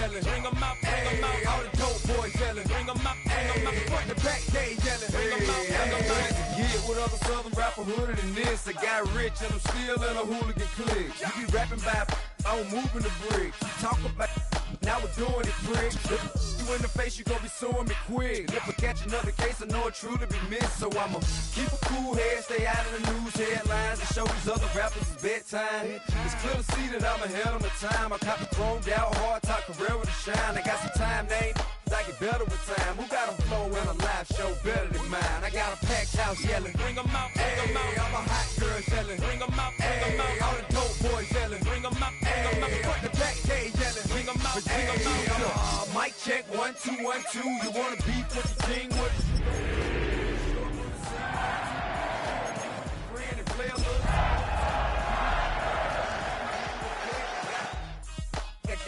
yelling. Bring 'em out, all the dope boys yelling. Bring 'em out, front to back, they yelling. Bring 'em out, Get with other southern rapper hooded than this. I got rich and I'm still in a hooligan clique. You be rapping by, I'm moving the bricks. Talk about, now we're doing it, prick. You in the face, you gon' be suing me quick. If I catch another case, I know it truly be missed. So I'ma keep a cool head, stay out of the news headlines, and show these other rappers it's bedtime. It's clear to see that I'm ahead of my time. I cop the chromed out, hard top career with a shine. I got some time, name. I get better with time. Who got a flow in a live show better than mine? I got a packed house yelling. Bring 'em out, I'm a hot girl yelling. Bring 'em out, all the dope boys yelling. Bring 'em out, front to back, they yelling. Bring 'em out, mic check, 1 2 1 2. You wanna beef with the king? What is friend and play a little.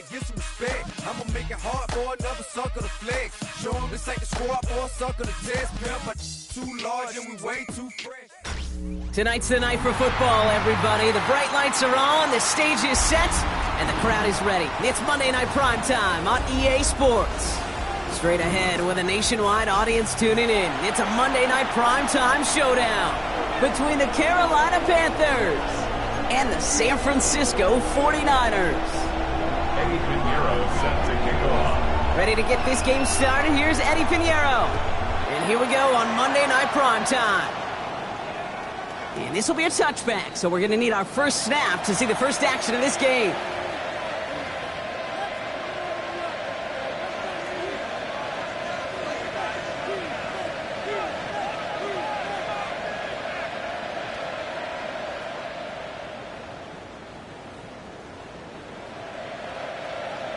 Get some respect. I'ma make it hard for another sucker to flex. Show 'em this ain't the squad or a sucker to test. Pimp, but too large and we way too fresh. Tonight's the night for football, everybody. The bright lights are on, the stage is set, and the crowd is ready. It's Monday Night Primetime on EA Sports. Straight ahead with a nationwide audience tuning in. It's a Monday Night Primetime showdown between the Carolina Panthers and the San Francisco 49ers. Eddie Pinheiro set to kick off. Ready to get this game started? Here's Eddie Pinheiro. And here we go on Monday Night Primetime. And this will be a touchback, so we're going to need our first snap to see the first action of this game.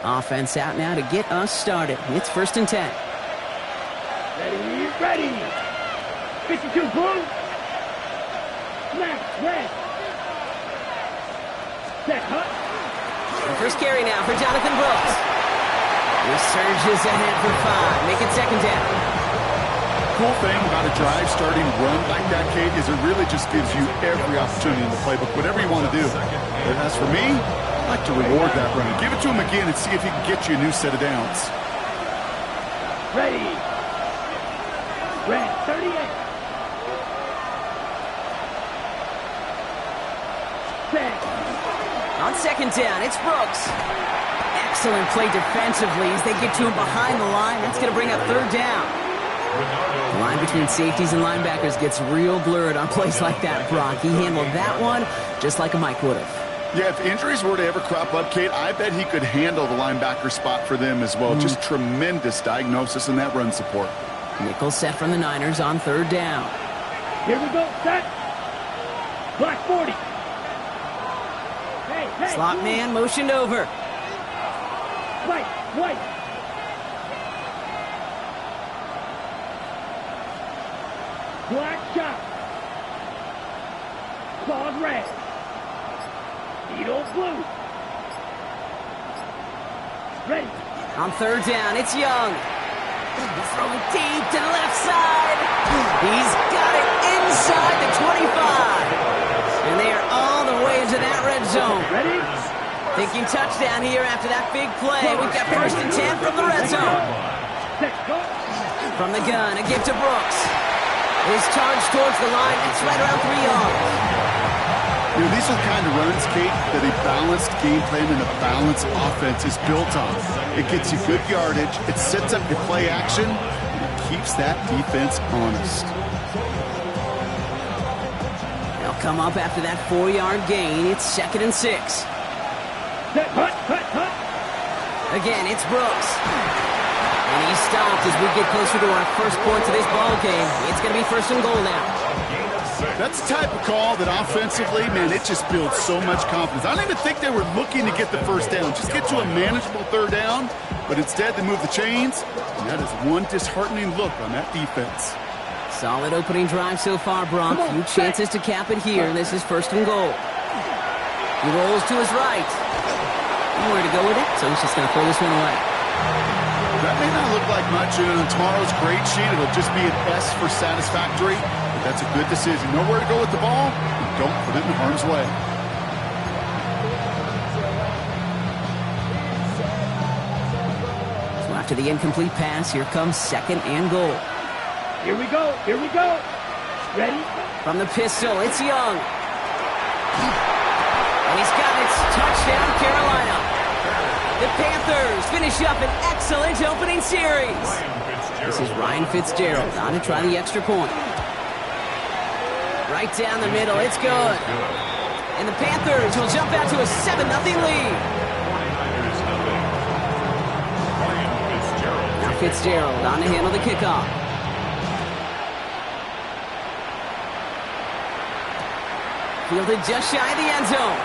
Offense out now to get us started. It's 1st and 10. Ready. 52 blue. Snap, red. Set, hut. First carry now for Jonathan Brooks. He surges ahead for 5. Make it 2nd down. Cool thing about a drive starting run like that, Kate, is it really just gives you every opportunity in the playbook, whatever you want to do. And as for me, I like to reward that run. Give it to him again and see if he can get you a new set of downs. Ready. Red, 38. Set. On 2nd down, it's Brooks. Excellent play defensively as they get to him behind the line. That's going to bring up 3rd down. The line between safeties and linebackers gets real blurred on plays like that, Brock. He handled that one just like a Mike would have. Yeah, if injuries were to ever crop up, Kate, I bet he could handle the linebacker spot for them as well. Just tremendous diagnosis in that run support. Nickel set from the Niners on 3rd down. Here we go, set. Black 40. Hey, Slot man motioned over. White. Black shot. Claws red. Needle blue. Ready. On 3rd down, it's Young. Throwing deep to the left side. He's got it inside the 25. And they are all the way into that red zone. Ready? Thinking touchdown here after that big play. We've got 1st and 10 from the red zone. From the gun, a give to Brooks. His charge towards the line. It's right around 3 yards. You know, these are the kind of runs, Kate, that a balanced game plan and a balanced offense is built on. It gets you good yardage, it sets up your play action, and it keeps that defense honest. They'll come up after that 4-yard gain. It's 2nd and 6. Hut. Again, it's Brooks. And he's stopped as we get closer to our first points of this ball game. It's going to be 1st and goal now. That's the type of call that offensively, man, it just builds so much confidence. I don't even think they were looking to get the 1st down. Just get to a manageable 3rd down, but instead they move the chains, and that is one disheartening look on that defense. Solid opening drive so far, Brock. Few chances to cap it here. This is 1st and goal. He rolls to his right. Nowhere to go with it, so he's just going to throw this one away. That may not look like much on tomorrow's grade sheet. It'll just be an S for satisfactory. But that's a good decision. Know where to go with the ball, and don't put it in harm's way. After the incomplete pass, here comes 2nd and goal. Here we go. Here we go. Ready? From the pistol, it's Young. And he's got it. Touchdown, Carolina. The Panthers finish up an excellent opening series. This is Ryan Fitzgerald on to try the extra point. Right down the middle, it's good. And the Panthers will jump out to a 7-0 lead. Now Fitzgerald on to handle the kickoff. Fielded just shy of the end zone.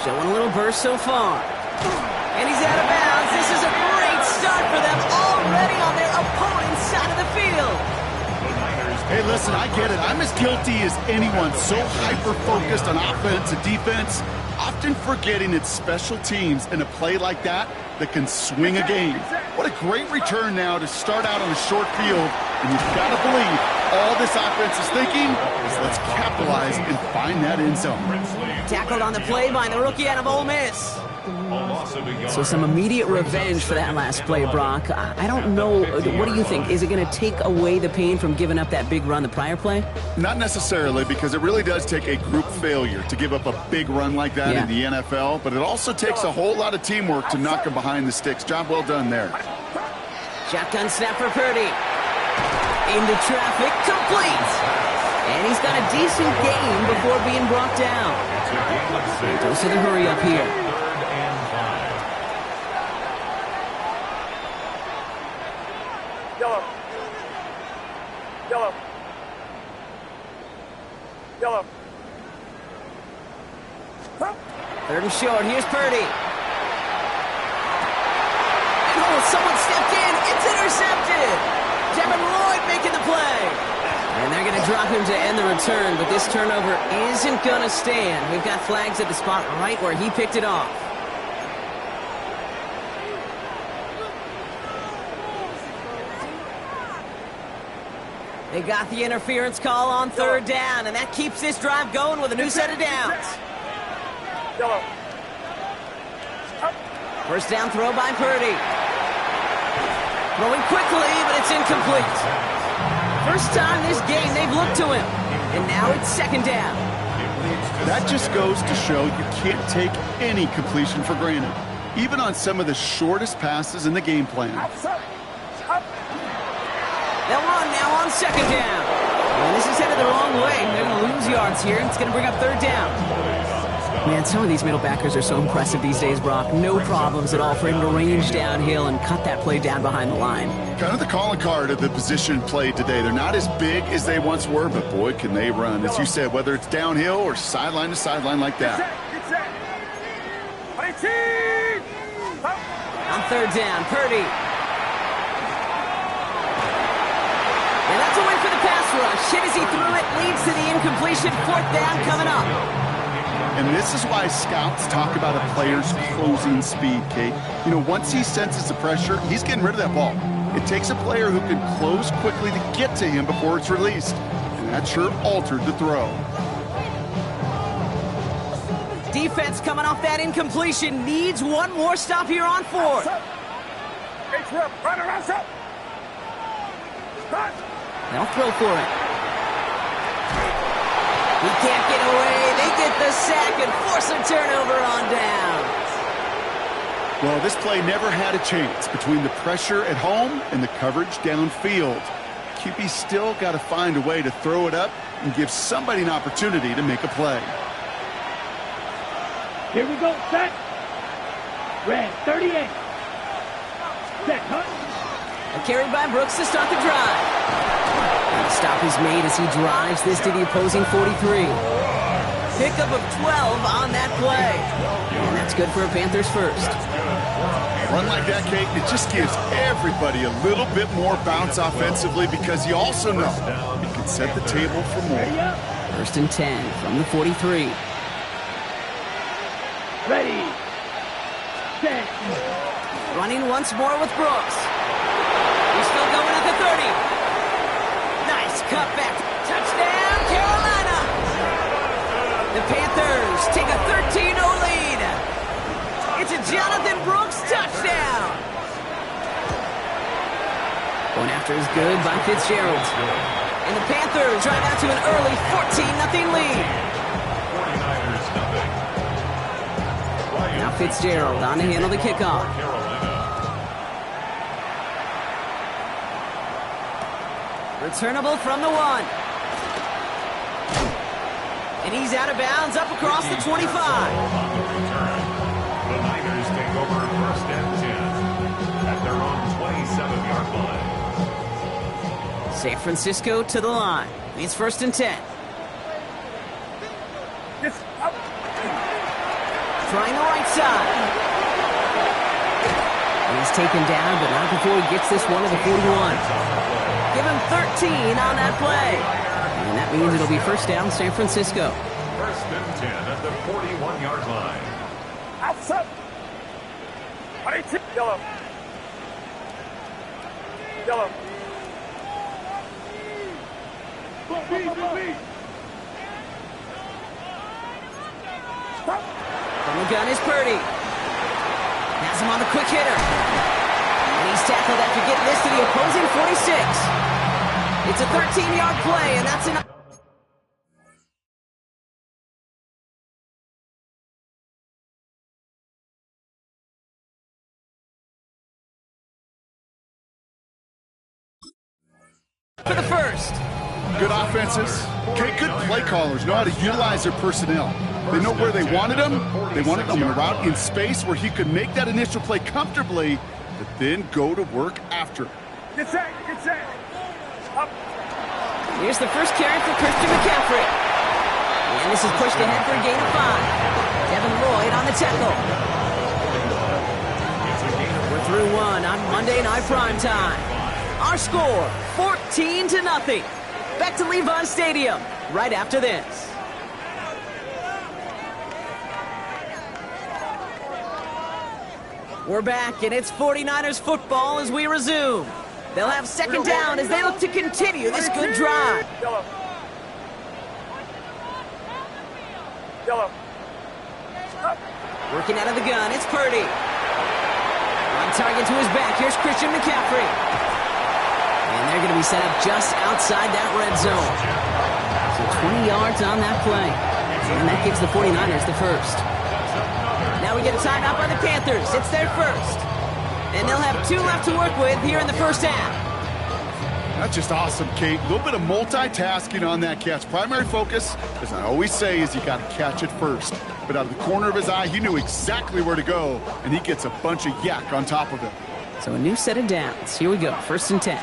Showing a little burst so far. And he's out of bounds. This is a great start for them already on their opponent's side of the field. Hey, listen, I get it. I'm as guilty as anyone. So hyper-focused on offense and defense, often forgetting it's special teams in a play like that can swing a game. What a great return now to start out on a short field. And you've got to believe all this offense is thinking is let's capitalize and find that end zone. Tackled on the play by the rookie out of Ole Miss. So some immediate revenge for that last play, Brock. I don't know. What do you think? Is it going to take away the pain from giving up that big run the prior play? Not necessarily, because it really does take a group failure to give up a big run like that in the NFL, but it also takes a whole lot of teamwork to knock him behind the sticks. Job well done there. Shotgun snap for Purdy. Into traffic, complete. And he's got a decent gain before being brought down. Dose of the hurry up here. Yellow. Yellow. Yellow. 3rd and short. Here's Purdy. And someone stepped in. It's intercepted. Devin Lloyd making the play. And they're going to drop him to end the return, but this turnover isn't going to stand. We've got flags at the spot right where he picked it off. They got the interference call on 3rd down, and that keeps this drive going with a new set of downs. Yellow. 1st down throw by Purdy. Throwing quickly, but it's incomplete. First time this game they've looked to him, and now it's 2nd down. That just goes to show you can't take any completion for granted, even on some of the shortest passes in the game plan. They'll run now on 2nd down. And this is headed the wrong way. They're going to lose yards here. It's going to bring up 3rd down. Man, some of these middle backers are so impressive these days, Brock. No problems at all for him to range downhill and cut that play down behind the line. Kind of the calling card of the position played today. They're not as big as they once were, but boy, can they run. As you said, whether it's downhill or sideline to sideline like that. On 3rd down, Purdy. And that's away for the pass rush. Hit as he threw it, leads to the incompletion. 4th down coming up. And this is why scouts talk about a player's closing speed, Kate. You know, once he senses the pressure, he's getting rid of that ball. It takes a player who can close quickly to get to him before it's released. And that sure altered the throw. Defense coming off that incompletion. Needs one more stop here on 4th. They'll throw for it. He can't get away. They get the sack and force a turnover on down. Well, this play never had a chance between the pressure at home and the coverage downfield. QB still got to find a way to throw it up and give somebody an opportunity to make a play. Here we go. Set. Red 38. Set. Cut. A carry by Brooks to start the drive. And the stop is made as he drives this to the opposing 43. Pickup of 12 on that play. And that's good for a Panthers first. Run like that, Kate, it just gives everybody a little bit more bounce offensively because you also know it can set the table for more. 1st and 10 from the 43. Ready. Set. Running once more with Brooks. He's still going at the 30. Nice cutback. Touchdown, Carolina. The Panthers take a 13-0 lead. It's a Jonathan Brooks touchdown. After is good by Fitzgerald. And the Panthers drive out to an early 14-0 lead. 49ers nothing. Now Fitzgerald on to handle the kickoff. Returnable from the 1. And he's out of bounds up across the 25. The Niners take over first and 10 at their own 27-yard line. San Francisco to the line. It's first and 10. Trying the right side. And he's taken down, but not before he gets this one to the 41. Give him 13 on that play. And that means it'll be first down San Francisco. First and 10 at the 41-yard line. Outside. Yellow. Yellow. From the gun is Purdy. Has him on the quick hitter. And he's tackled after getting this to the opposing 46. It's a 13-yard play, and that's enough. For the first. Good offenses. Okay, good play callers know how to utilize their personnel. They know where they wanted him. They wanted him on a route in space where he could make that initial play comfortably, but then go to work after. Get set. Up. Here's the first carry for Christian McCaffrey. And this is pushed ahead for a gain of 5. Devin Lloyd on the tackle. We're through 1 on Monday Night Primetime. Our score, 14-0. Back to Levi Stadium right after this. We're back, and it's 49ers football as we resume. They'll have second down as they look to continue this good drive. Yellow. Working out of the gun, it's Purdy. On target to his back, here's Christian McCaffrey. And they're going to be set up just outside that red zone. So 20 yards on that play. And that gives the 49ers the first. Now we get a timeout by the Panthers. It's their first. And they'll have 2 left to work with here in the first half. That's just awesome, Kate. A little bit of multitasking on that catch. Primary focus, as I always say, is you got to catch it first. But out of the corner of his eye, he knew exactly where to go, and he gets a bunch of yak on top of it. So a new set of downs. Here we go, first and 10.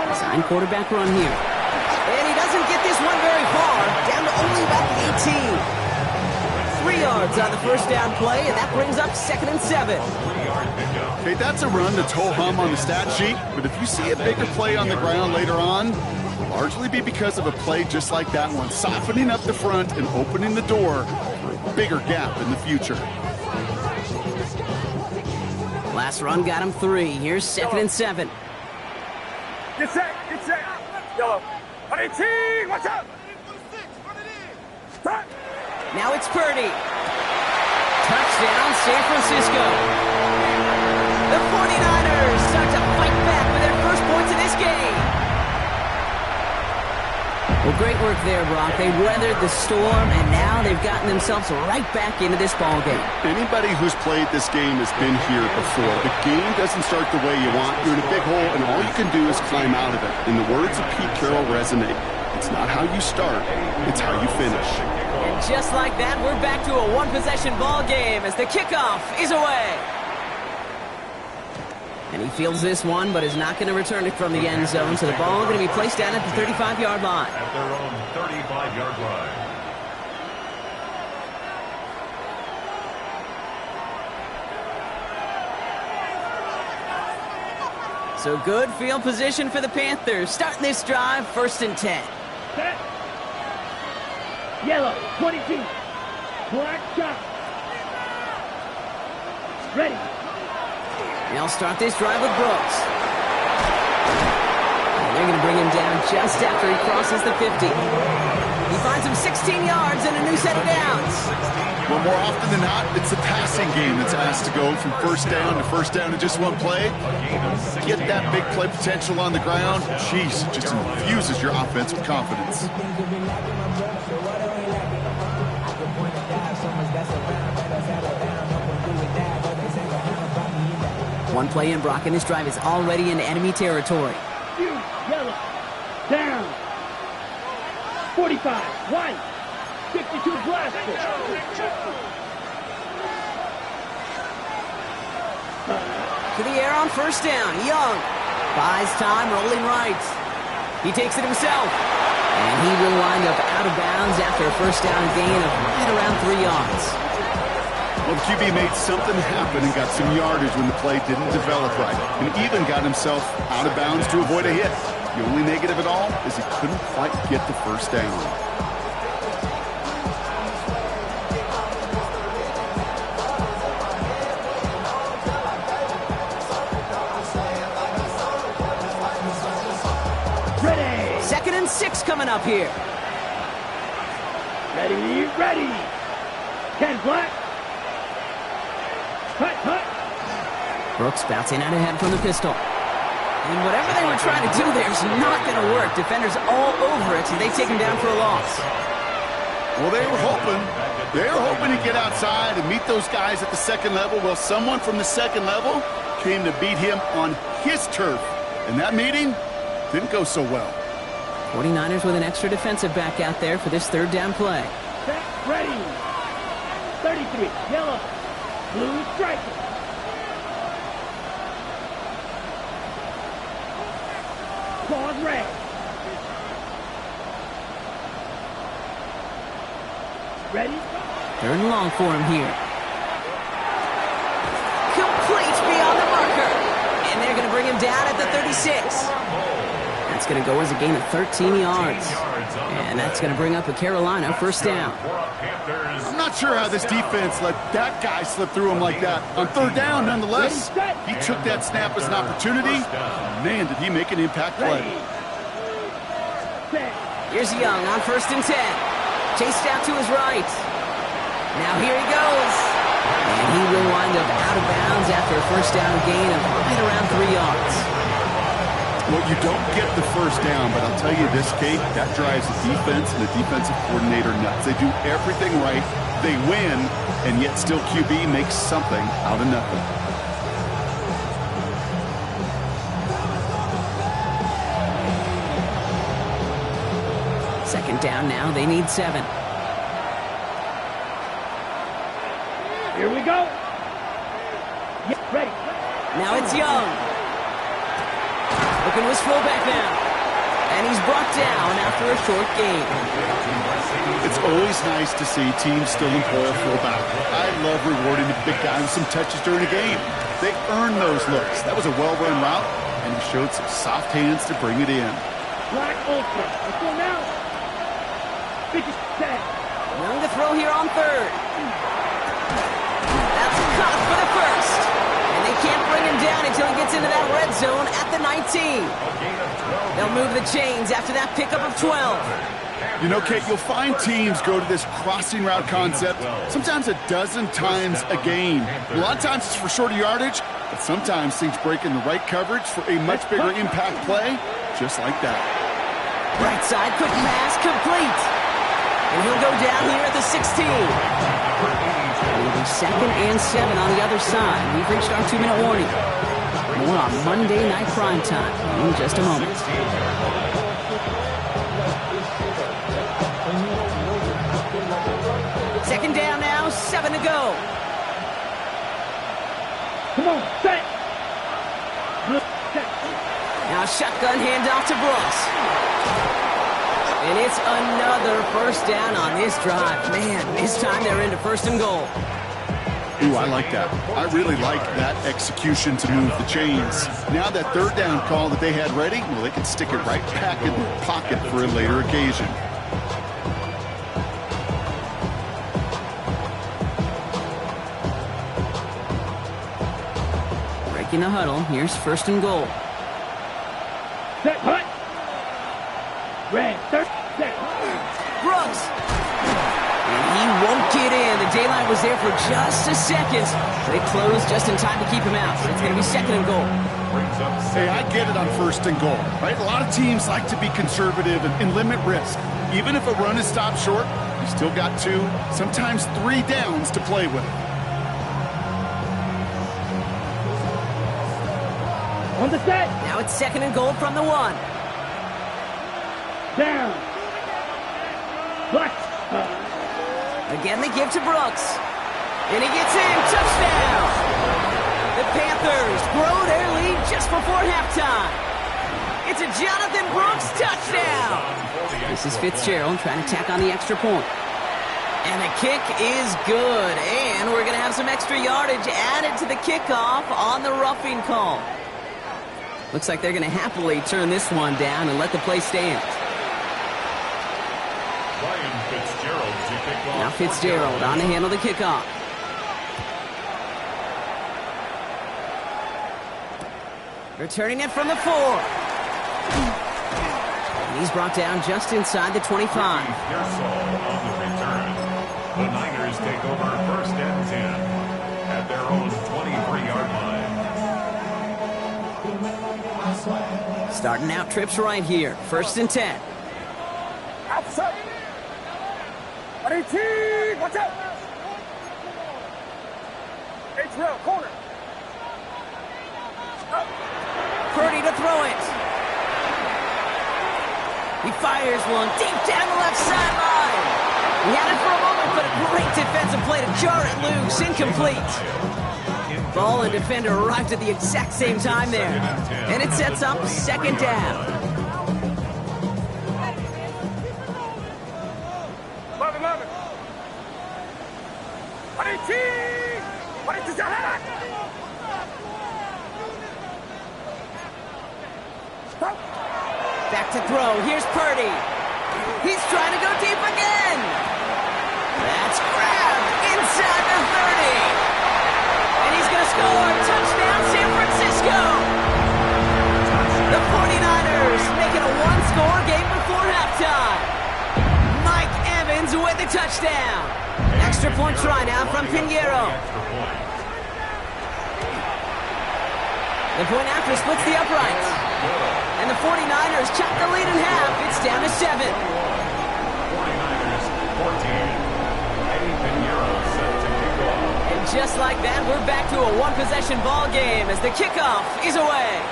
Design quarterback run here. And he doesn't get this one very far, down to only about the 18. 3 yards on the first down play, and that brings up second and 7. Okay, that's a run that's ho-hum on the stat sheet, but if you see a bigger play on the ground later on, it'll largely be because of a play just like that one, softening up the front and opening the door for a bigger gap in the future. Last run got him 3. Here's second and 7. Get set. Yellow. 18, watch out. Stop. Now it's Purdy. Touchdown, San Francisco. The 49ers start to fight back with their first points in this game. Well, great work there, Brock. They weathered the storm, and now they've gotten themselves right back into this ballgame. Anybody who's played this game has been here before. The game doesn't start the way you want. You're in a big hole, and all you can do is climb out of it. And the words of Pete Carroll resonate. It's not how you start, it's how you finish. And just like that, we're back to a one-possession ball game as the kickoff is away. And he fields this one, but is not going to return it from the end zone. So the ball going to be placed down at the 35-yard line. At their own 35-yard line. So good field position for the Panthers. Starting this drive, first and 10. Set. Yellow. 22. Black shot. Ready. They'll start this drive with Brooks. And they're going to bring him down just after he crosses the 50. He finds him 16 yards and a new set of downs. Well, more often than not, it's the passing game that's asked to go from first down in just one play. Get that big play potential on the ground. Jeez, it just infuses your offense with confidence. One play in, Brock, and his drive is already in enemy territory. Yellow. Down. 45. White. 52 Glasgow. To the air on first down. Young buys time, rolling right. He takes it himself. And he will wind up out of bounds after a first down gain of right around 3 yards. Well, the QB made something happen and got some yardage when the play didn't develop right, and even got himself out of bounds to avoid a hit. The only negative at all is he couldn't quite get the first down. Ready. 2nd and 6 coming up here. Ready. 10 black. Cut. Brooks bouncing out ahead from the pistol. And whatever they were trying to do there is not going to work. Defenders all over it, so they take him down for a loss. Well, they were hoping to get outside and meet those guys at the second level. Well, someone from the second level came to beat him on his turf. And that meeting didn't go so well. 49ers with an extra defensive back out there for this third down play. Set. Ready. 33. Yellow. Blue striker. Pause red. Ready? 3rd and long for him here. Complete beyond the marker. And they're going to bring him down at the 36. That's going to go as a gain of 13 yards. And that's going to bring up a Carolina first down. I'm not sure how this defense let that guy slip through him like that. On 3rd down, nonetheless, he took that snap as an opportunity. Man, did he make an impact play. Here's Young on 1st and 10. Chased out to his right. Now here he goes. And he will wind up out of bounds after a first down gain of right around 3 yards. Well, you don't get the first down, but I'll tell you this, Kate, that drives the defense and the defensive coordinator nuts. They do everything right, they win, and yet still QB makes something out of nothing. Second down now, they need 7. Here we go. Ready. Now it's Young. Looking to his fullback now. And he's brought down after a short gain. It's always nice to see teams still employ a fullback. I love rewarding the big guy with some touches during a game. They earn those looks. That was a well-run route, and he showed some soft hands to bring it in. Black ultra. Let's go now. 57. Young to throw here on 3rd. That's caught for the first. And they can't bring him down until he gets into that red zone at the 19. They'll move the chains after that pickup of 12. You know, Kate, you'll find teams go to this crossing route concept sometimes a dozen times a game. A lot of times it's for shorter yardage, but sometimes things break in the right coverage for a much bigger impact play, just like that. Right side, quick pass, complete. And he'll go down here at the 16. It'll be 2nd and 7 on the other side. We've reached our 2-minute warning. More on Monday Night Primetime in just a moment. Second down now, 7 to go. Come on, set. Now a shotgun handoff to Brooks. And it's another first down on this drive. Man, this time they're into 1st and goal. Ooh, I like that. I really like that execution to move the chains. Now that 3rd down call that they had ready, well, they can stick it right back in the pocket for a later occasion. Breaking the huddle, here's 1st and goal. Set, hut. Red, 3rd, set. Brooks daylight was there for just a second. They closed just in time to keep him out. It's going to be second and goal. Hey, I get it on first and goal, right? A lot of teams like to be conservative and limit risk. Even if a run is stopped short, you still got 2, sometimes 3 downs to play with. On the set. Now it's second and goal from the 1. Down. Black. Again, they give to Brooks. And he gets in. Touchdown! The Panthers grow their lead just before halftime. It's a Jonathan Brooks touchdown! This is Fitzgerald trying to tack on the extra point. And the kick is good. And we're going to have some extra yardage added to the kickoff on the roughing call. Looks like they're going to happily turn this one down and let the play stand. Now Fitzgerald on to handle the kickoff. Returning it from the 4. And he's brought down just inside the 25. On the return. The Niners take over first and 10 at their own 23-yard line. Starting out trips right here. First and 10. Outside. 18. Watch out. H-Rail, corner. Purdy to throw it. He fires one deep down the left sideline. He had it for a moment, but a great defensive play to jar it loose. Incomplete. Ball and defender arrived at the exact same time there. And it sets up second down. Back to throw. Here's Purdy. He's trying to go deep again. That's grabbed inside the 30. And he's going to score. Touchdown, San Francisco. The 49ers make it a one-score game before halftime. Mike Evans with the touchdown. Extra point try now from Pinheiro. The point after splits the uprights. And the 49ers chop the lead in half. It's down to 7. 49ers 14. Eddie Pinheiro set to kick off. And just like that, we're back to a one-possession ball game as the kickoff is away.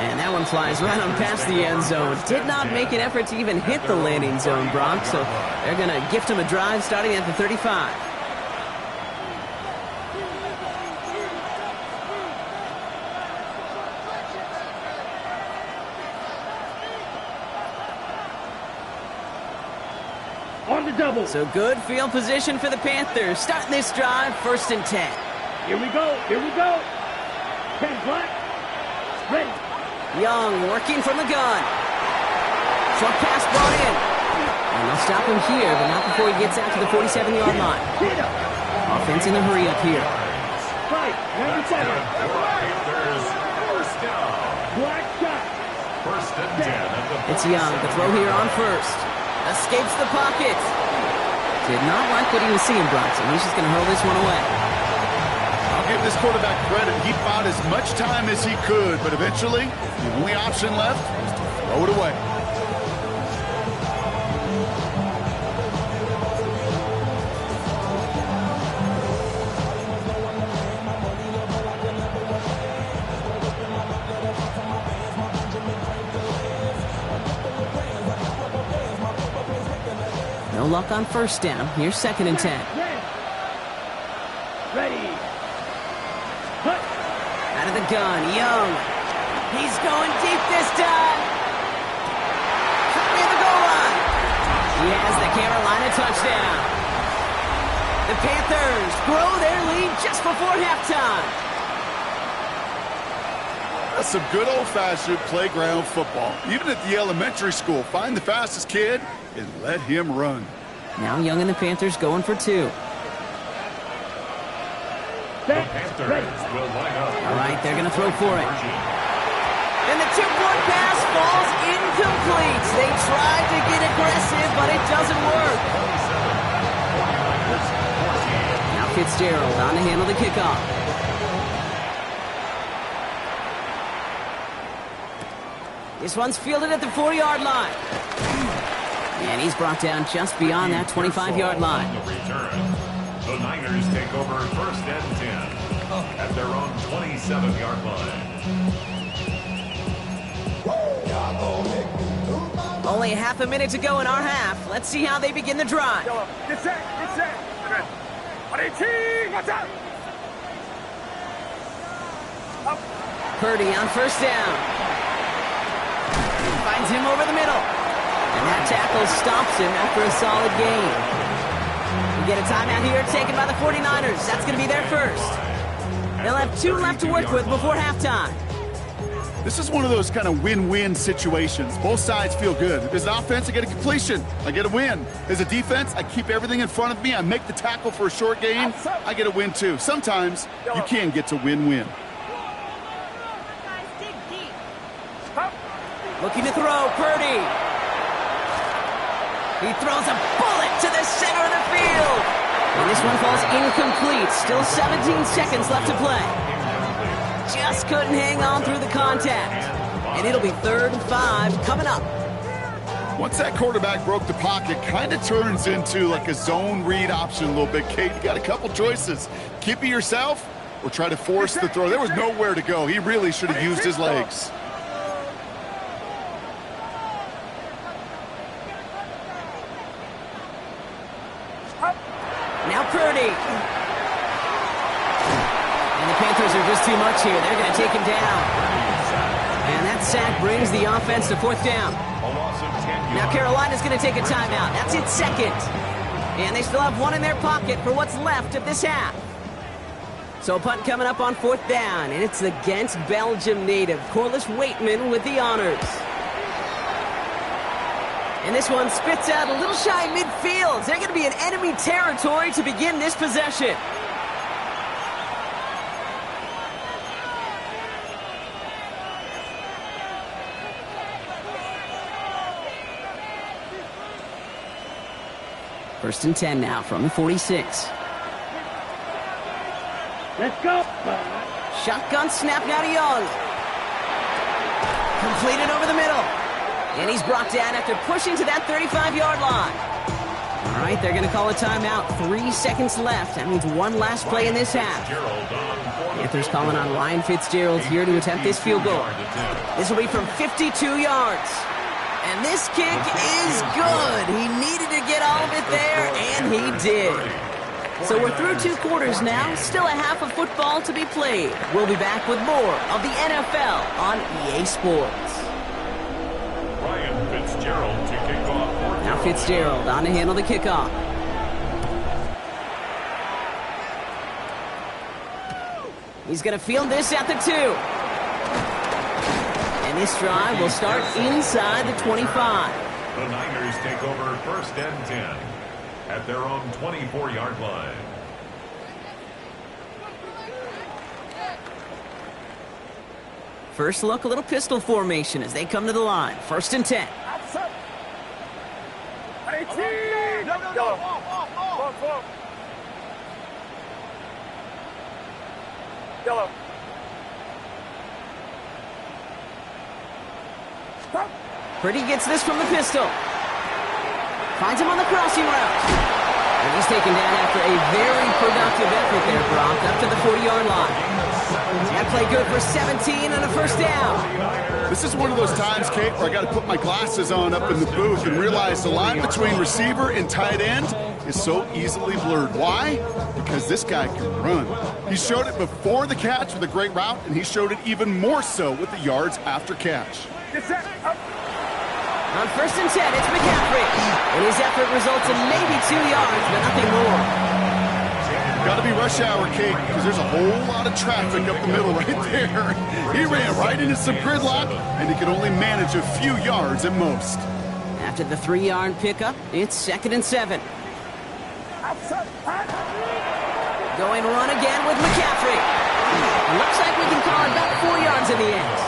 And that one flies right on past the end zone. Did not make an effort to even hit the landing zone, Brock. So they're going to gift him a drive starting at the 35. On the double. So good field position for the Panthers. Starting this drive, first and 10. Here we go. Here we go. 10 black. Ready. Young working from the gun. Short pass brought in. And they'll stop him here, but not before he gets out to the 47-yard line. Offense in a hurry up here. Right. 97. Panthers first down. Black shot. First and 10 at the It's Young. The throw here on first. Escapes the pocket. Did not like what he was seeing, Bronson. He's just going to hurl this one away. I'll give this quarterback credit. He fought as much time as he could, but eventually, the only option left was to throw it away. No luck on first down. Here's second and 10. Ready. Hut. Out of the gun, Young. He's going deep this time. Near the goal line. He has the Carolina touchdown. The Panthers grow their lead just before halftime. That's some good old-fashioned playground football. Even at the elementary school, find the fastest kid and let him run. Now Young and the Panthers going for 2. The Panthers will line up. All right, they're going to throw for it. And the 2-point pass falls incomplete. They tried to get aggressive, but it doesn't work. Fitzgerald on to handle the kickoff. This one's fielded at the 4-yard line. And he's brought down just beyond that 25-yard line. On the return, the Niners take over first and 10 at their own 27-yard line. Only half a minute to go in our half. Let's see how they begin the drive. Get set. Get set. 118. Watch out. Purdy on first down. Finds him over the middle. And that tackle stops him after a solid gain. We get a timeout here taken by the 49ers. That's going to be their first. They'll have 2 left to work with before halftime. This is one of those kind of win-win situations. Both sides feel good. As an offense, I get a completion. I get a win. As a defense, I keep everything in front of me. I make the tackle for a short gain. I get a win, too. Sometimes you can get to win-win. Looking to throw, Purdy. He throws a bullet to the center of the field. And this one falls incomplete. Still 17 seconds left to play. Just couldn't hang on through the contact. And it'll be 3rd and 5 coming up. Once that quarterback broke the pocket, kind of turns into like a zone read option a little bit. Kate, you got a couple choices. Keep it yourself or try to force the throw. There was nowhere to go. He really should have used his legs. Now Purdy. And the Panthers are just too much here. They're going to take him down. And that sack brings the offense to 4th down. Now Carolina's going to take a timeout. That's its 2nd. And they still have 1 in their pocket for what's left of this half. So a punt coming up on 4th down. And it's against Belgium native Corliss Waitman with the honors. And this one spits out a little shy midfield. They're going to be in enemy territory to begin this possession. First and 10 now from the 46. Let's go. Shotgun snap now to Young. Completed over the middle. And he's brought down after pushing to that 35-yard line. All right, they're going to call a timeout. 3 seconds left. That means one last play in this half. Panthers calling on Ryan Fitzgerald here to attempt this field goal. This will be from 52 yards. And this kick is good. He needed to get all of it there, and he did. So we're through 2 quarters now. Still a half of football to be played. We'll be back with more of the NFL on EA Sports. Ryan Fitzgerald to kick off. Now Fitzgerald on to handle the kickoff. He's going to field this at the 2. And this drive will start inside the 25. The Niners take over first and 10 at their own 24-yard line. First look, a little pistol formation as they come to the line. First and 10. 18. Go. Yellow. Purdy gets this from the pistol. Finds him on the crossing route. And he's taken down after a very productive effort there, Brock, up to the 40-yard line. That play good for 17 and a first down. This is one of those times, Kate, where I got to put my glasses on up in the booth and realize the line between receiver and tight end is so easily blurred. Why? Because this guy can run. He showed it before the catch with a great route, and he showed it even more so with the yards after catch. On first and 10, it's McCaffrey. And his effort results in maybe 2 yards, but nothing more. Got to be rush hour, Kate, because there's a whole lot of traffic up the middle right there. He ran right into some gridlock, and he could only manage a few yards at most. After the 3-yard pickup, it's 2nd and 7. Going run again with McCaffrey. Looks like we can call it about 4 yards in the end.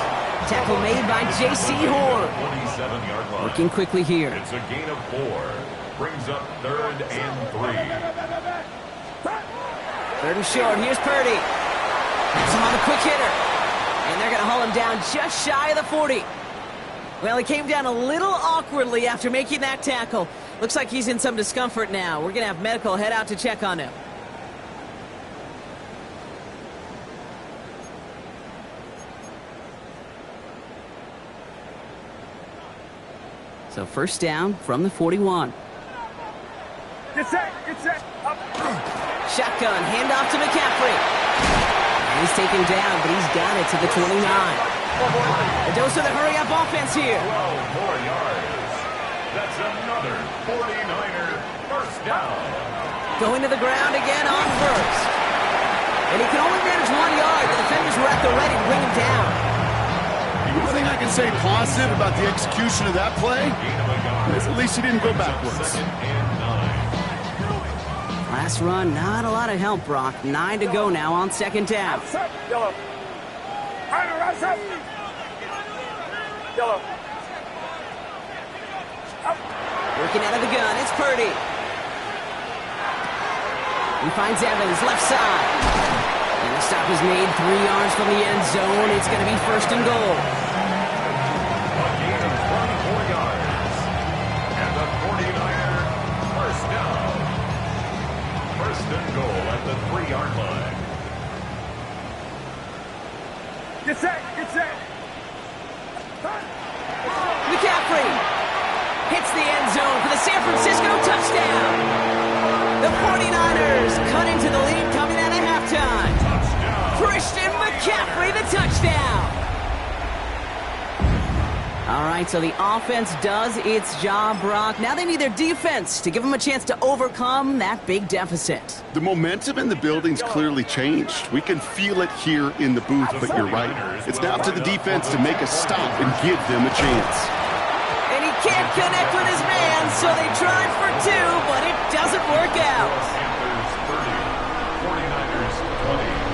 Tackle made by J.C. Horn. 27-yard line. Working quickly here. It's a gain of 4. Brings up 3rd and 3. Third and short. Here's Purdy. Has him on the quick hitter. And they're going to haul him down just shy of the 40. Well, he came down a little awkwardly after making that tackle. Looks like he's in some discomfort now. We're going to have medical head out to check on him. So first down from the 41. Get set, up. Shotgun, handoff to McCaffrey. And he's taken down, but he's got it to the 29. A dose of the hurry-up offense here. 12 more yards. That's another 49er first down. Going to the ground again on first. And he can only manage 1 yard. The defenders were at the ready to bring him down. One thing I can say positive about the execution of that play is at least he didn't go backwards. Last run, not a lot of help, Brock. 9 to go now on second down. Yellow. Yellow. Working out of the gun, it's Purdy. He finds Evans, left side. And the stop is made 3 yards from the end zone. It's going to be first and goal. A gain of 24 yards. And the 49er first down. First and goal at the 3-yard line. Get set. McCaffrey hits the end zone for the San Francisco touchdown. The 49ers cut into the lead coming out of halftime. Christian McCaffrey, the touchdown. All right, so the offense does its job, Brock. Now they need their defense to give them a chance to overcome that big deficit. The momentum in the building's clearly changed. We can feel it here in the booth, but you're right. It's now up to the defense to make a stop and give them a chance. And he can't connect with his man, so they tried for 2, but it doesn't work out. Panthers 30, 49ers 20.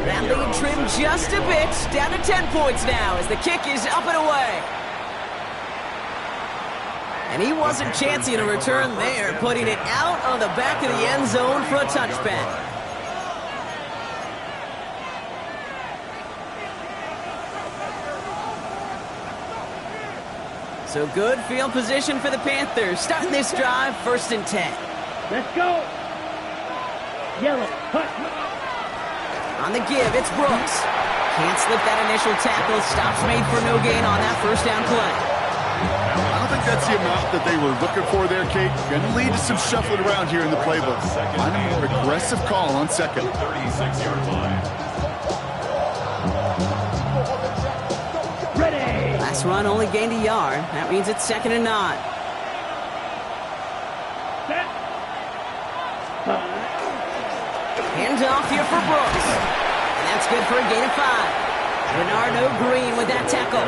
That lead trimmed just a bit, down to 10 points now as the kick is up and away. And he wasn't chancing a return there, putting it out on the back of the end zone for a touchback. So good field position for the Panthers, starting this drive first and 10. Let's go. Yellow. Cut. On the give, it's Brooks. Can't slip that initial tackle. Stops made for no gain on that first down play. I don't think that's the amount that they were looking for there, Kate. Going to lead to some shuffling around here in the playbook. Find a more aggressive call on second. 36-yard line. Ready. Last run only gained a yard. That means it's second and 9. Set. Handoff here for Brooks. And that's good for a gain of 5. Bernardo Green with that tackle.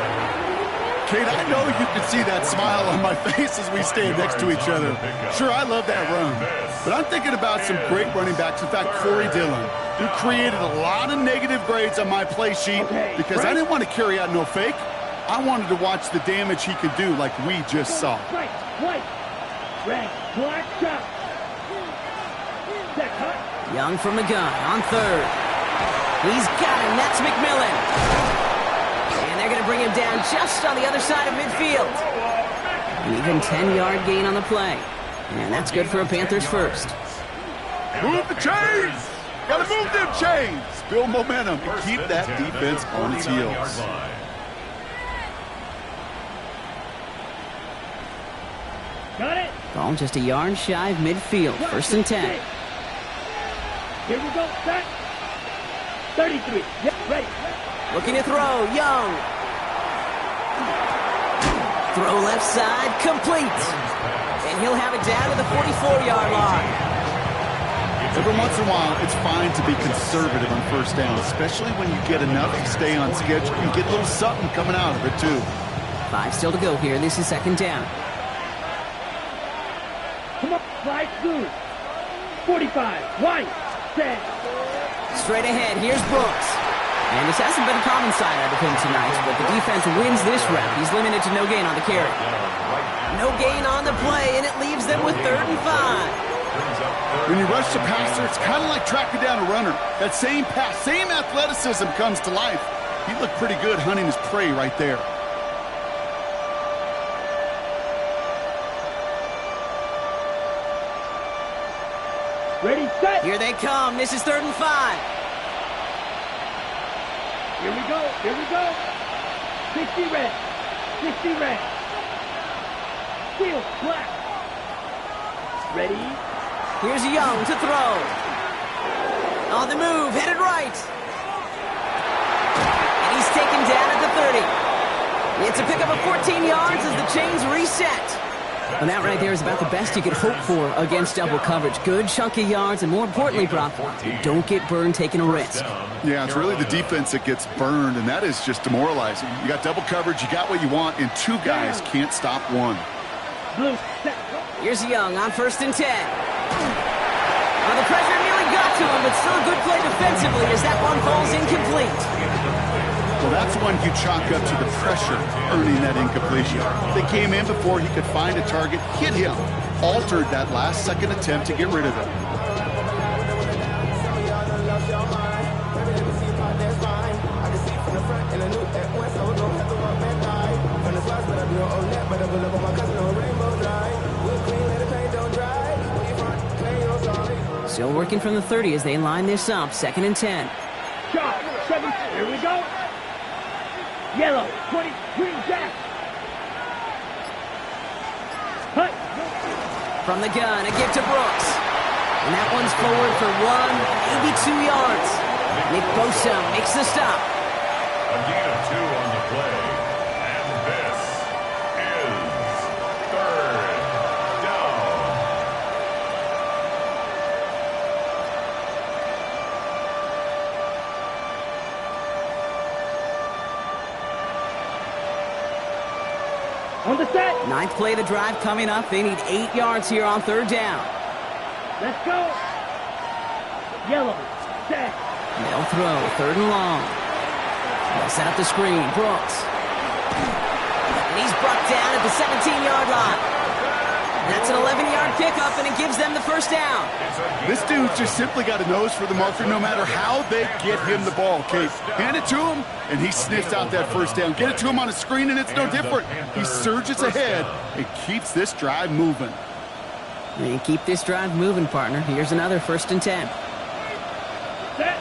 Kate, I know you can see that smile on my face as we stand next to each other. Sure, I love that run. But I'm thinking about some great running backs. In fact, Corey Dillon, who created a lot of negative grades on my play sheet because I didn't want to carry out no fake. I wanted to watch the damage he could do like we just saw. Right, white, red, black, shot. Set, cut. Young from the gun on third. He's got him. That's McMillan. And they're going to bring him down just on the other side of midfield. An even 10-yard gain on the play. And that's good for a Panthers first. Move the chains! Gotta move them chains! Build momentum and keep that defense on its heels. Got it. Ball just a yard shy of midfield. First and 10. Here we go. Set. 33. Yep, ready. Looking to throw. Young. Throw left side. Complete. And he'll have it down to the 44-yard line. Every once in a while, it's fine to be conservative on first down, especially when you get enough to stay on schedule. You get a little something coming out of it, too. 5 still to go here. This is second down. Come on. Slide through. 45. White. Set. Straight ahead, here's Brooks. And this hasn't been a common side out of him tonight, but the defense wins this rep. He's limited to no gain on the carry. No gain on the play, and it leaves them with 3rd and 5. When you rush the passer, it's kind of like tracking down a runner. That same pass, same athleticism comes to life. He looked pretty good hunting his prey right there. Ready, set. Here they come. This is 3rd and 5. Here we go. Here we go. 60 red. 60 red. Steel, black. Ready. Here's Young to throw. On the move, headed right. And he's taken down at the 30. It's a pickup of 14 yards as the chains reset. And that right there is about the best you could hope for against double coverage. Good chunky yards, and more importantly, Brock, you don't get burned taking a risk. Yeah, it's really the defense that gets burned, and that is just demoralizing. You got double coverage, you got what you want, and two guys can't stop one. Blue, set. Here's Young on 1st and 10. Well, the pressure nearly got to him, but still a good play defensively as that one falls incomplete. Well, that's one you chalk up to the pressure earning that incompletion. They came in before he could find a target, hit him, altered that last-second attempt to get rid of it. Still working from the 30 as they line this up. 2nd and 10. Shot. 7. Here we go. Yellow. 20. Green jack. Hut. From the gun, a give to Brooks. And that one's forward for 1, maybe 2 yards. Nick Bosa makes the stop. A gain of 2 on the play. And this is 3rd down. On the set. 9th play of the drive coming up. They need 8 yards here on 3rd down. Let's go. Yellow. Set. They'll throw. 3rd and long. They'll set up the screen. Brooks. And he's brought down at the 17-yard line. That's an 11-yard pickup, and it gives them the 1st down. This dude's just simply got a nose for the marker no matter how they get him the ball, Kate. Hand it to him, and he sniffs out that 1st down. Get it to him on a screen, and it's no different. He surges ahead and keeps this drive moving. And keep this drive moving, partner. Here's another 1st and 10. Set.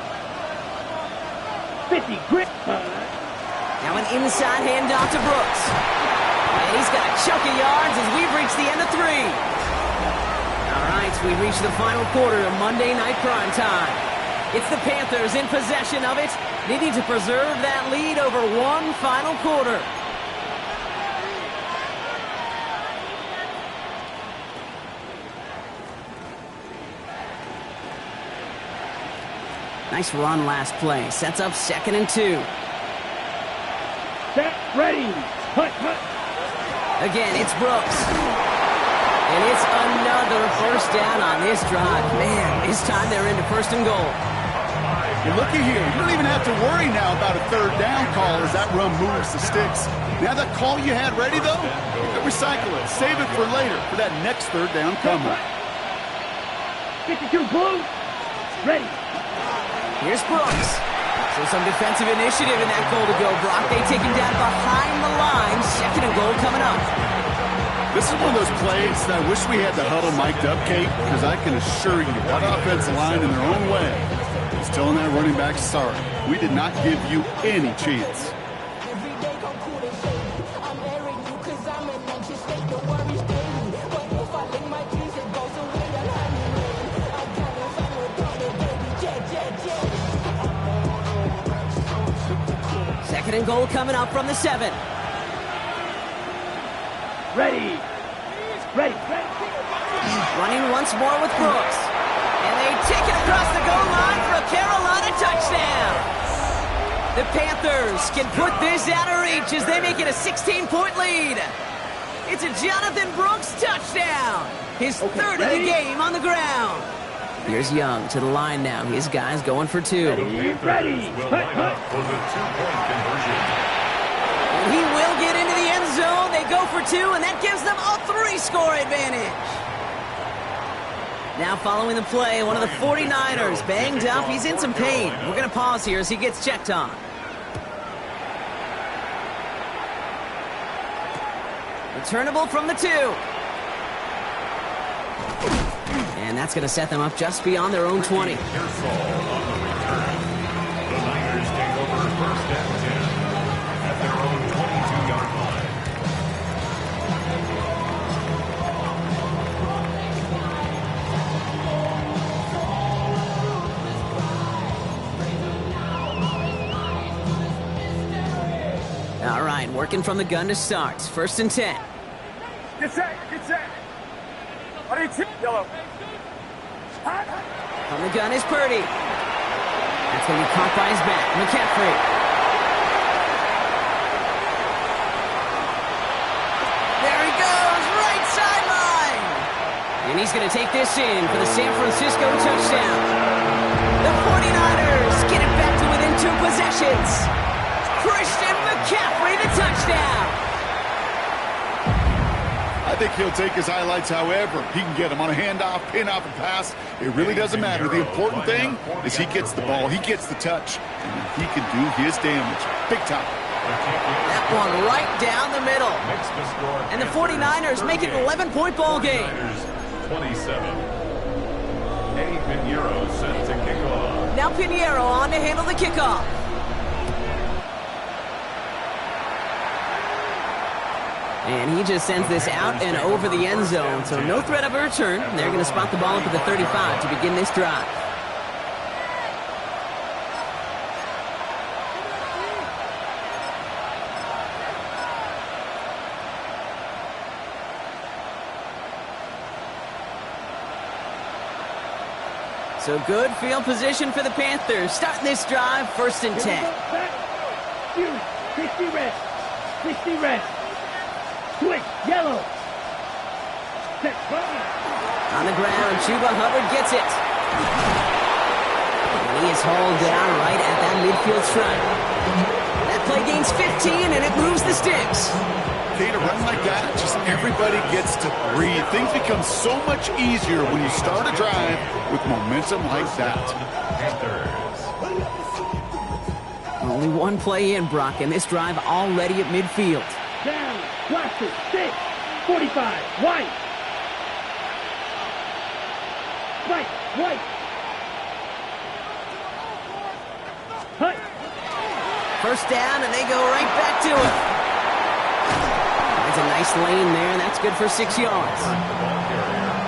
50. Grip. Now an inside handoff to Brooks. And he's got a chunk of yards as we've reached the end of 3. All right, we reach the final quarter of Monday Night Prime Time. It's the Panthers in possession of it, needing to preserve that lead over one final quarter. Nice run last play. Sets up 2nd and 2. Set. Ready. Hut. Hut. Again, it's Brooks. And it's another 1st down on this drive. Man, this time they're into 1st and goal. And looky here, you don't even have to worry now about a 3rd down call as that run moves the sticks. Now that call you had ready, though, you can recycle it. Save it for later, for that next 3rd down comeback. 52 blue. Ready. Here's Brooks. So some defensive initiative in that goal to go. Brock, they take him down behind the line. 2nd and goal coming up. This is one of those plays that I wish we had the huddle mic'd up, Kate, because I can assure you that offensive line in their own way is telling that running back, sorry, we did not give you any chance. Second and goal coming up from the 7. Ready. Ready. Ready. Running once more with Brooks. And they take it across the goal line for a Carolina touchdown. The Panthers can put this out of reach as they make it a 16-point lead. It's a Jonathan Brooks touchdown. His 3rd of the game on the ground. Here's Young to the line now. His guys going for 2. Ready. Ready. Hut. Hut. Was a 2-point conversion. And he will get into the end zone. They go for 2, and that gives them a 3-score advantage. Now following the play, one of the 49ers banged up. He's in some pain. We're going to pause here as he gets checked on. Returnable from the 2. And that's going to set them up just beyond their own 20. Here's Saul on the return. The Niners take over first and 10 at their own 22-yard line. All right, working from the gun to start. First and 10. Get set. Get set. Yellow. From the gun is Purdy. That's going to be caught by his back. McCaffrey. There he goes, right sideline. And he's going to take this in for the San Francisco touchdown. The 49ers get it back to within 2 possessions. Christian McCaffrey, the touchdown. I think he'll take his highlights however he can get them on a handoff, pin-off, and pass. It really doesn't matter. The important thing is he gets the ball, he gets the touch, and he can do his damage. Big time. That one right down the middle. And the 49ers make it an 11-point ball game. 27. Pinheiro set to kick off. Now Pinheiro on to handle the kickoff. And he just sends this out and over the end zone, so no threat of a return. They're going to spot the ball up at the 35 to begin this drive. So good field position for the Panthers. Starting this drive, first and 10. 60 rest. 60 rest. Switch, yellow. Set, on the ground, Chuba Hubbard gets it. And he is hauled down right at that midfield stripe. That play gains 15, and it moves the sticks. Okay, to run like that, just everybody gets to breathe. Things become so much easier when you start a drive with momentum like that. Only one play in, Brock, and this drive already at midfield. down, blaster, 6, 45, white. Right, white. Hut. First down, and they go right back to it. That's a nice lane there, and that's good for 6 yards.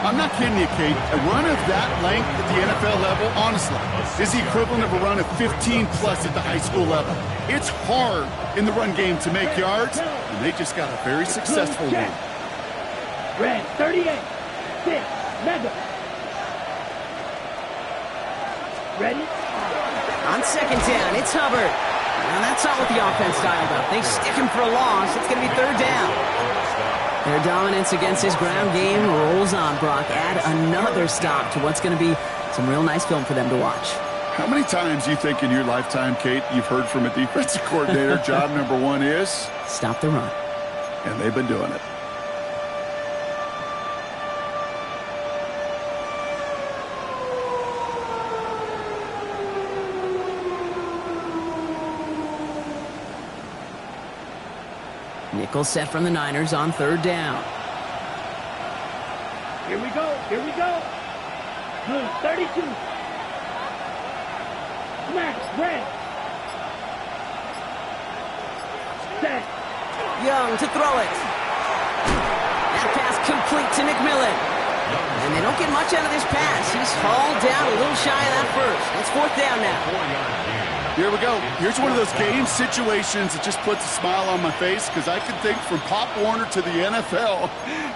I'm not kidding you, Kate. A run of that length at the NFL level, honestly, is the equivalent of a run of 15-plus at the high school level. It's hard in the run game to make yards, and they just got a very successful one. Red, 38, 6, mega. Ready? On second down, it's Hubbard. Now that's not what the offense dialed up. They stick him for a loss. It's going to be third down. Their dominance against his ground game rolls on, Brock. Add another stop to what's going to be some real nice film for them to watch. How many times do you think in your lifetime, Kate, you've heard from a defensive coordinator, job number one is? Stop the run. And they've been doing it. Nickel set from the Niners on third down. Here we go, here we go. Blue, 32. Smash, red. Set. Young to throw it. That pass complete to McMillan. And they don't get much out of this pass. He's hauled down a little shy of that first. It's fourth down now. Here we go. Here's one of those game situations that just puts a smile on my face because I can think from Pop Warner to the NFL,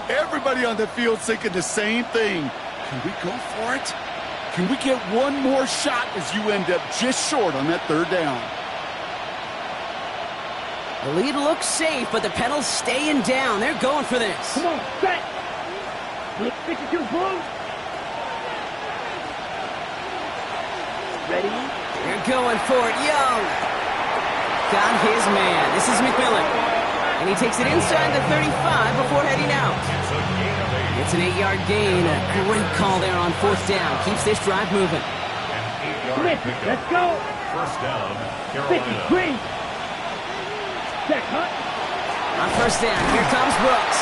everybody on the field thinking the same thing. Can we go for it? Can we get one more shot as you end up just short on that third down? The lead looks safe, but the pedals staying down. They're going for this. Come on, set. 52, blue. Ready? They're going for it. Young got his man. This is McMillan. And he takes it inside the 35 before heading out. It's a gain of 8. It's an 8-yard gain. A great call there on 4th down. Keeps this drive moving. An 8-yard Smith, pickup. let's go. First down, 50, Carolina. green. Check, huh? On 1st down, here comes Brooks.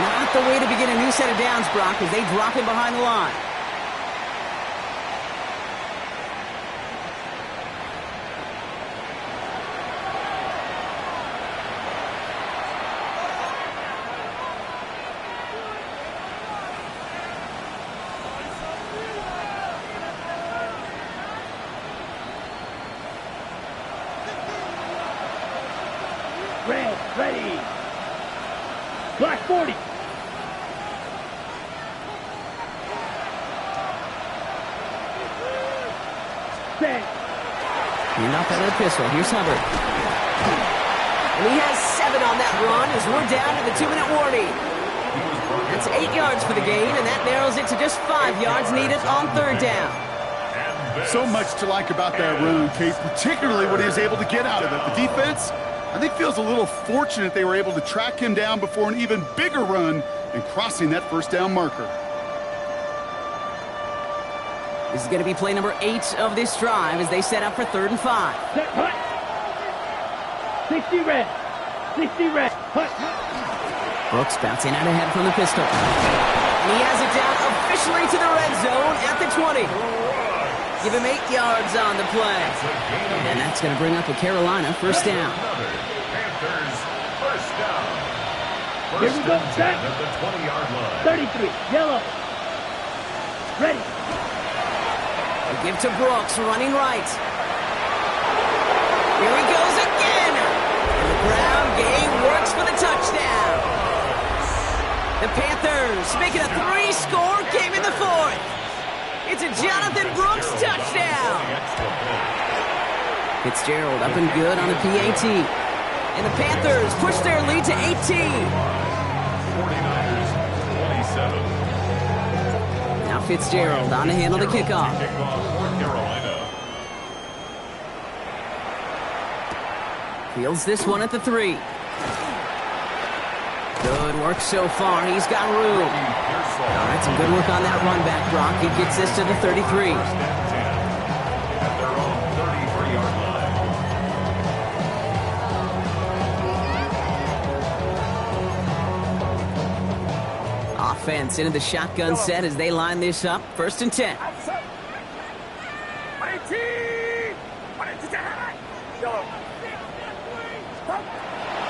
Not the way to begin a new set of downs, Brock, as they drop him behind the line. Red, ready. Black 40. Set. You're not out of the pistol. Here's Hubbard. And he has 7 on that run as we're down to the 2-minute warning. That's 8 yards for the gain, and that narrows it to just 5 yards needed on 3rd down. So much to like about that run, Kate, particularly what he was able to get out of it. The defense, I think, feels a little fortunate they were able to track him down before an even bigger run and crossing that 1st down marker. This is going to be play number 8 of this drive as they set up for 3rd and 5. Set, hut. 60 red. 60 red. Hut. Brooks bouncing out ahead from the pistol. And he has it down officially to the red zone at the 20. Give him 8 yards on the play. And that's going to bring up a Carolina 1st down. Panthers, first down. Here we go, First set. and 10 at the 20-yard line. 33, yellow. Ready. They give to Brooks, running right. Here he goes again. And the ground game works for the touchdown. The Panthers make it a 3-score game in the 4th. It's a Jonathan Brooks touchdown. Fitzgerald up and good on the PAT. And the Panthers push their lead to 18. 49ers, 27. Now Fitzgerald on to handle the kickoff. Kickoff for Carolina. Fields this one at the 3. Good work so far. He's got room. All right, some good work on that run back, Brock. He gets this to the 33. First and 10 at their own 33-yard line. Offense into the shotgun set as they line this up. 1st and 10.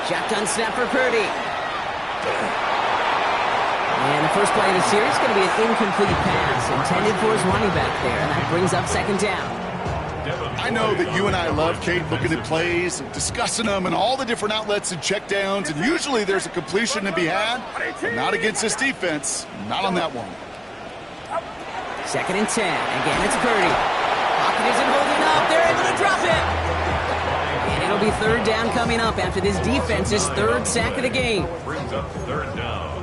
Shotgun snap for Purdy. And the first play of the series is going to be an incomplete pass intended for his running back there, and that brings up 2nd down. I know that you and I love, Kate, looking at plays, and discussing them, and all the different outlets and checkdowns, and usually there's a completion to be had. Not against this defense. Not on that one. 2nd and 10. Again, it's Purdy. Pocket isn't holding up. They're able to drop it. And it'll be 3rd down coming up after this defense's 3rd sack of the game. Brings up 3rd down.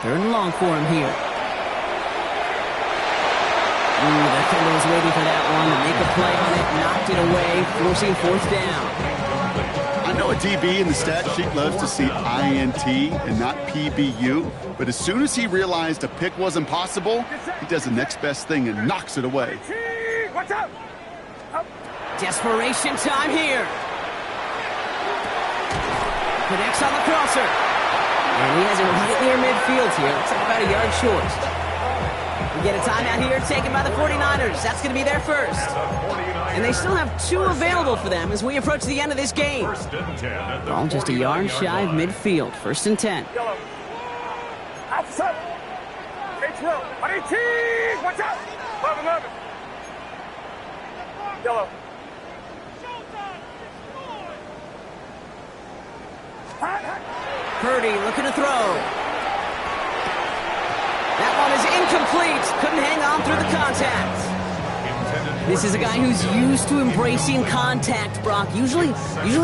Third and long for him here. The defender was waiting for that one to make a play on it, knocked it away, forcing 4th down. I know a DB in the stat sheet loves to see INT and not PBU, but as soon as he realized a pick wasn't possible, he does the next best thing and knocks it away. Watch out. Desperation time here. Connects on the crosser. And he has it right near midfield here. Looks like about a yard short. We get a timeout here taken by the 49ers. That's going to be their first. And they still have 2 available for them as we approach the end of this game. First and 10 at the Ball just a yard shy of midfield. 1st and 10. Yellow. Outside. H-Row. 18. Watch out. 11. Yellow. Purdy looking to throw. That one is incomplete. Couldn't hang on through the contact. This is a guy who's used to embracing contact, Brock. Usually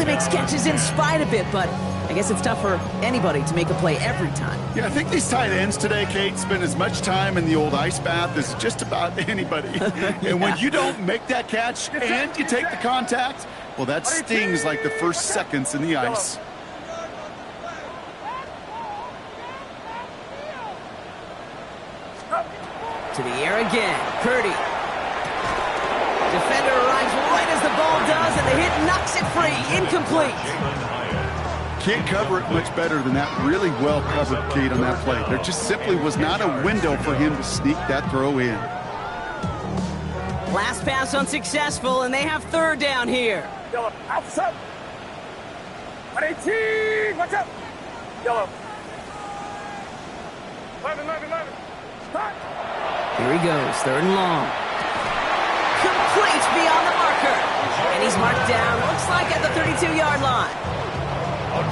makes catches in spite of it, but I guess it's tough for anybody to make a play every time. Yeah, I think these tight ends today, Kate, spend as much time in the old ice bath as just about anybody. And when you don't make that catch and you take the contact, well, that stings like the first seconds in the ice. To the air again. Purdy. Defender arrives right as the ball does, and the hit knocks it free. Incomplete. Can't cover it much better than that. Really well covered, Kate, on that play. There just simply was not a window for him to sneak that throw in. Last pass unsuccessful, and they have third down here. Yellow, outside. 118, watch out. Yellow. 11. Start. Here he goes, third and long. Complete beyond the marker. And he's marked down, looks like at the 32-yard line.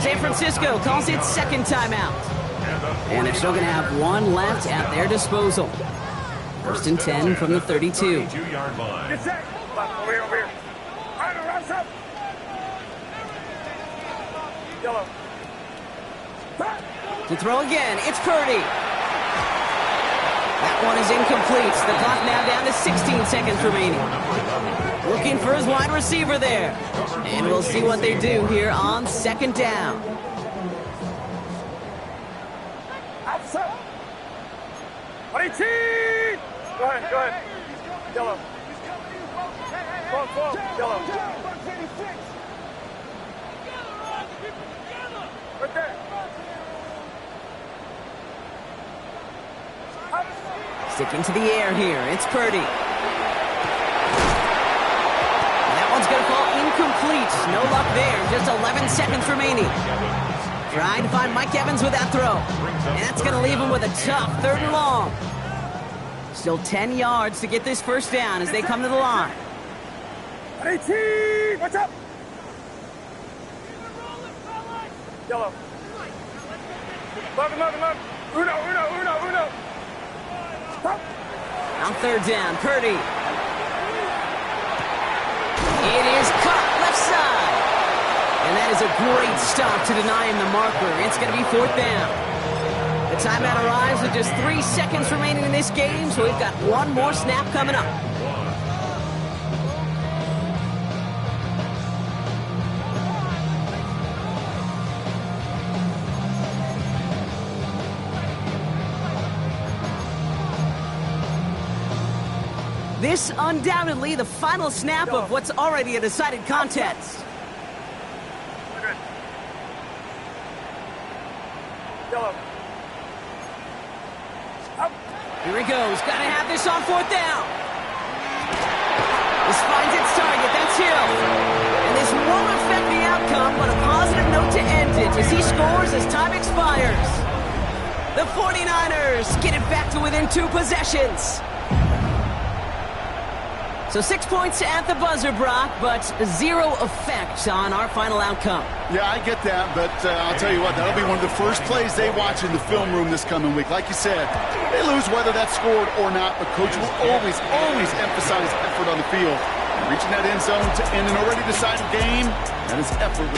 San Francisco calls it second timeout. And they're still going to have one left at their disposal. First and 10 from the 32. 32-yard line. Get set. Over here. All right, round up. Yellow. Start. To throw again, it's Purdy. That one is incomplete. The clock now down to 16 seconds remaining. Looking for his wide receiver there. And we'll see what they do here on second down. Outside. 118. Go ahead. Yellow. 12. Yellow. Right there. Sticking to the air here, it's Purdy. And that one's going to fall incomplete. No luck there, just 11 seconds remaining. Trying to find Mike Evans with that throw. And that's going to leave him with a tough third and long. Still 10 yards to get this first down as they come to the line. 118, watch out. Yellow. 11. Uno. Stop. On third down, Purdy. It is caught left side. And that is a great stop to deny him the marker. It's going to be fourth down. The timeout arrives with just 3 seconds remaining in this game, so we've got one more snap coming up. This undoubtedly the final snap of what's already a decided contest. Yellow. Up. Here he goes. Got to have this on fourth down. This finds its target. That's Hill. And this won't affect the outcome, but a positive note to end it as he scores as time expires. The 49ers get it back to within 2 possessions. So 6 points at the buzzer, Brock, but 0 effect on our final outcome. Yeah, I get that, but I'll tell you what, that'll be one of the first plays they watch in the film room this coming week. Like you said, they lose whether that's scored or not, but Coach will always emphasize effort on the field. Reaching that end zone to end an already decided game, that is effort with a